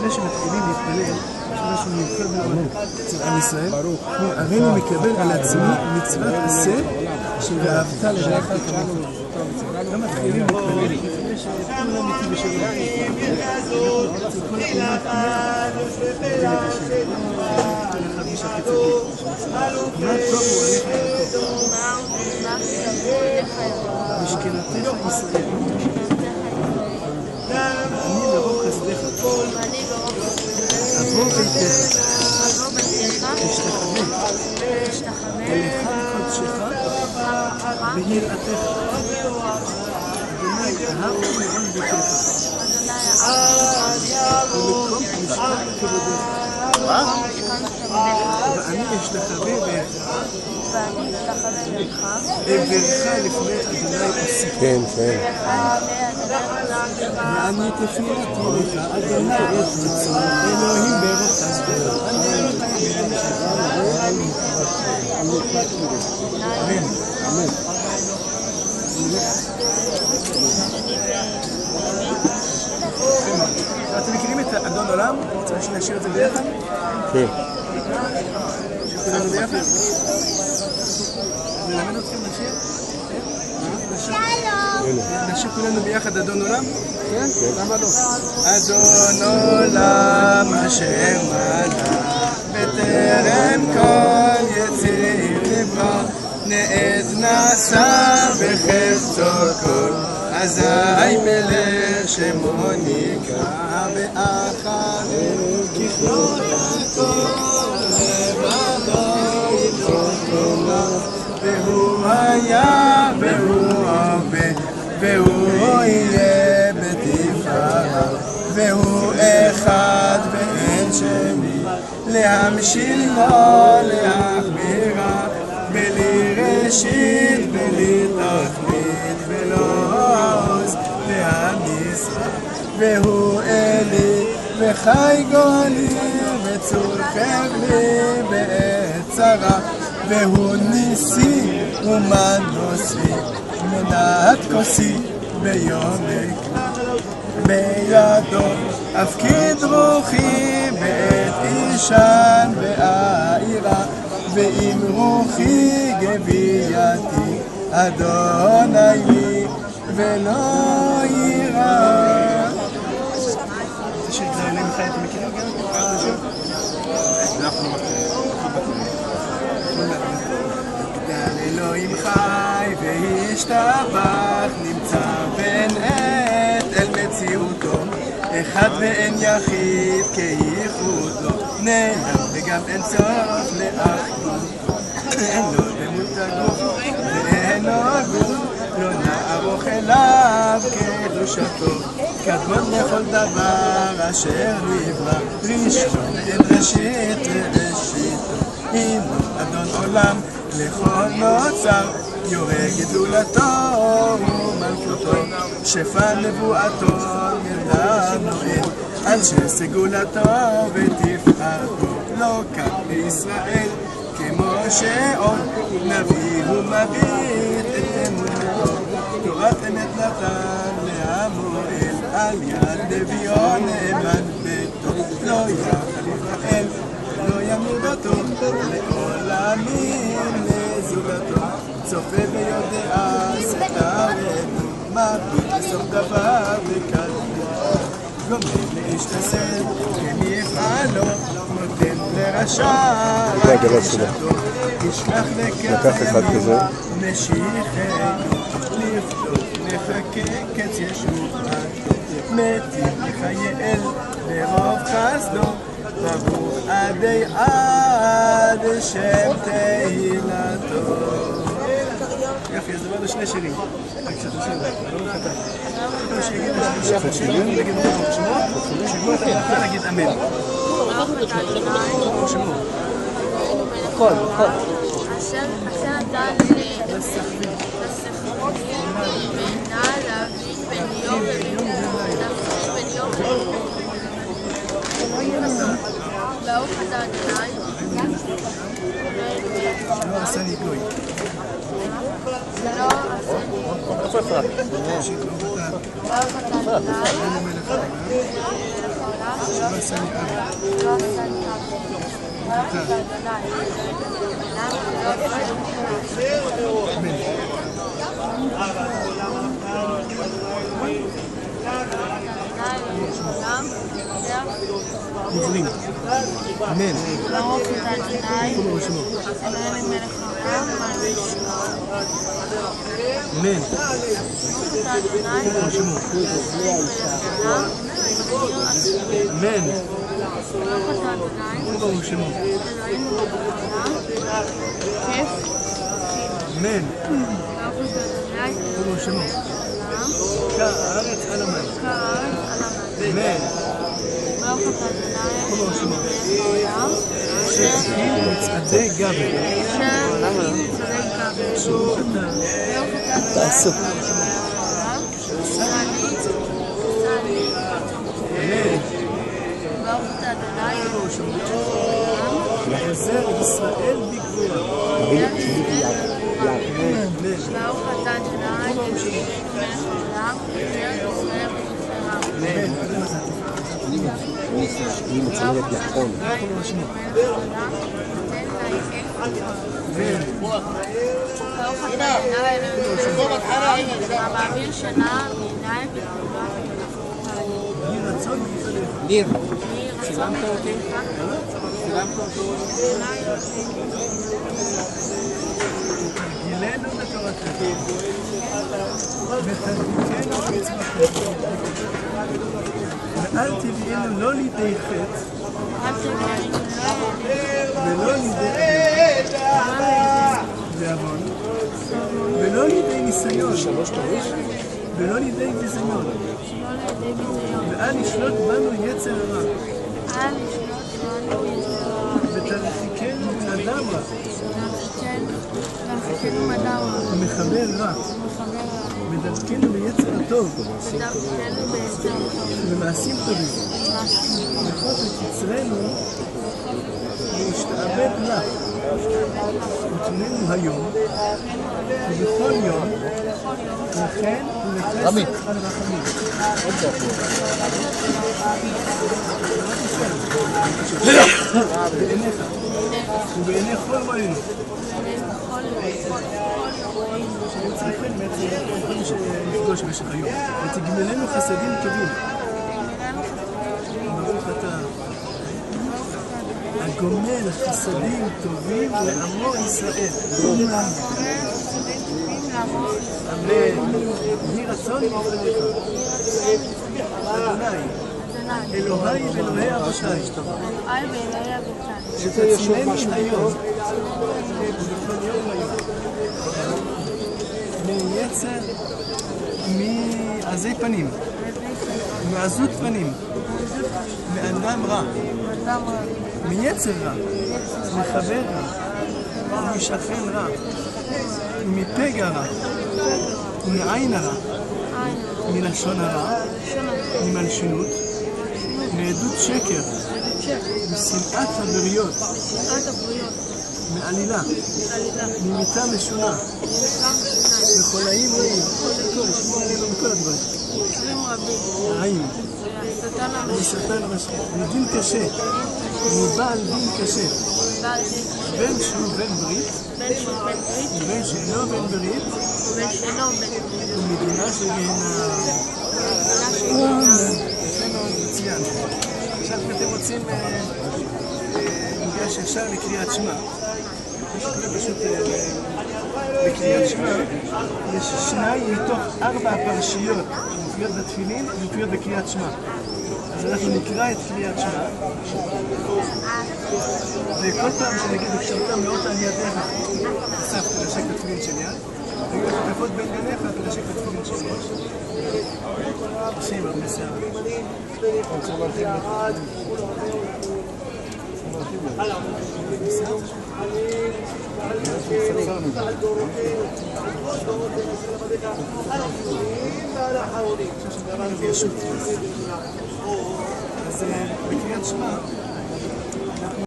לפני שמתחילים להתפלל, יש משהו מיוחד מאוד אצל עם ישראל. הרינו מקבל על עצמו מצוות עשה של ואהבת לרעך כמוך. גם מתחילים להתפלל לפני שכולם איתי בשלום. אצל כל האומה כולה מדברים את השם. כל אחד איש החיצוני. מה טוב הוא עליך יעקב. משכנתך ישראל. אני ברוב חסדך. אבוא ביתך. תשתחווה. אליך קודשך ויראתך. אדוני אהב ומרון ביתך. ומקום משכן כבודך. ואני אשתחווה ואברך לפני אדוני עושי. כן, כן. ואני תפילת ממך, אדוני את מצוא, אלוהים ברוב חסדך. אמן. אמן. אתם מכירים את אדון עולם? רוצה שנשאיר את זה ביחד? כן. כולנו ביחד? נלמד אתכם לשיר? נשיר כולנו ביחד אדון עולם? כן? למה לא? אדון עולם אשר מלך בטרם כל יציר נברא נעת נעשה בחפצו כל אזי מלך שמו נקרא באחרינו ככלולתו לבדו יתרומם והוא היה והוא הווה והוא יהיה בתפארה והוא אחד ואין שני להמשיל לו להחמירה בלי ראשית בלי תכלית ולא עוז והמשרה והוא אלי וחי גולי וצור חבלי בעת צרה והוא ניסי ומנוסי מנת כוסי ביום בידו אפקיד רוחי בעת אישן בעירה ואם רוחי גבייתי אדוני לי ולא יירא. זה שיר גזר אליהם חי, אתם מכירים גם? אנחנו גדל אלוהים חי והשתבח נמצא בין עת אל מציאותו אחד ואין יחיד כייחודו נעלם וגם אין צורך לאחדותו אין לו דמות הגוף ואין לו גוף לא נערוך אליו קדושתו קדמון לכל דבר אשר נברא ראשון אין ראשית וראשיתו הינו אדון עולם לכל נוצר יורה גדולתו ומלכותו שפע נבואתו ידע נועל על שסגולתו ותפארתו לא כאן בישראל כמו שעוד נביא ומביט את אמונתו תורת אמת נתן להמועל על יד נביאו נאמן ביתו לא יחל ישראל ולא ימיר בתו לעולמים לזולתו צופה ויודע סתרנו מביט לסוף דבר וקלו גומר להשתסד כן יפעלו נותן לרשע רשתו ישלח לקצה משיחנו לפתות נחכה קץ ישובתו מתים לחייאל ברוב חסדו ברוך עדי עד שם תהילתו. יפי, אז דבר לשני שירים. רק שאתה שיר, לא קטן. כל שיגיד לשלושה שירים, נגיד ברוך שמו, שגמור את המלאכה נגיד אמן. ברוך שמו. הכל, הכל. אשר נתן לסכבים, בינה להבין בין יום ובין יום ברוך אתה אדוני שלא עשני גוי שלא עשני גוי ברוך אתה אדוני לא עשה לי אבי. לא עשה לי אבי. אתה. אמן. עברים. אמן. ברוך אתה אדוני, כולו ושמו. אלוהינו מלך העולם, מלך ישראל. אמן. ברוך אתה אדוני, כולו ושמו. העולם, מכיר אסירים. אמן. ברוך אתה אדוני, כולו ושמו. אלוהינו מלך העולם, כיף חילוש. אמן. ברוך אתה אדוני, כולו ושמו. העולם, כארץ על המים. כארץ על המים. אמן. ברוך אתה אדוני, כולו ושמו. מלך העולם, שתקים מצעדי גבר. שתקים מצעדי גבר. שהוא אתה. ברוך אתה אדוני, תעשו. אמן. ברוך אתה אדוני, כולו ושמו. עוזר ישראל בגבורה. אמן. ברוך אתה אדוני, אלוהינו מלך העולם, ארץ ישראל ותפארה. אמן. היא מצוינת נכון. כולו ושמו. אמן. ברוך אתה אדוני, אלוהינו מלך העולם, המעביר שנה מעיני וכתובה ונפותה. יהי רצון מלפניך. ניר, יהי רצון מלפניך, גילנו בתורתך. ותדביקנו במצוותיך. ואל תביאנו לא לידי חטא אל תביאנו ולא לידי ועוון ולא לידי ניסיון ולא לידי ביזיון ואל ישלוט בנו יצר הרע ותרחיקנו מאדם רע ומחבר רע ודרכנו ביצר הטוב ובמעשים טובים וחוף את יצרנו להשתעבד לך ותננו היום ובכל יום לכן ולחסד על רחמים בעיניך ובעיני כל רואינו שהם צריכים בעצם שנפגוש במשך היום ותגמלנו חסדים טובים. ברוך אתה הגומל חסדים טובים לעמו ישראל. אמן. יהי רצון מלפניך. אדוני אלוהי ואלוהי אבותיי שתצילני היום ובכל יום היום מיצר מעזי פנים מעזות פנים מאדם רע מיצר רע מחבר רע ומשכן רע ומפגע רע ומעין הרע מלשון הרע ממלשינות מעדות שקר משנאת הבריות מעלילה ממיתה משונה מחולאים רעים לשמוע עלינו מכל הדברים רעים משטן רשע מדין קשה מבעל דין קשה בין שהוא בן ברית ובין שאינו בן ברית ומדינה של גיהנם. יפה מאוד, מצוין. עכשיו אתם רוצים ניגש ישר לקריאת שמע. פשוט בקריאת שמע יש 2 מתוך 4 הפרשיות שמופיעות בתפילין ומופיעות בקריאת שמע. אז אנחנו נקרא את קריאת שמע וכל פעם שנגיד וקשרת מאות על ידיך אסף תנשק את התפילין של יד תגיד לך כפות בין גניך תנשק את התפילין של ראש תקשיב הרבה שער רוצה להרחיב אז בקריאת שמע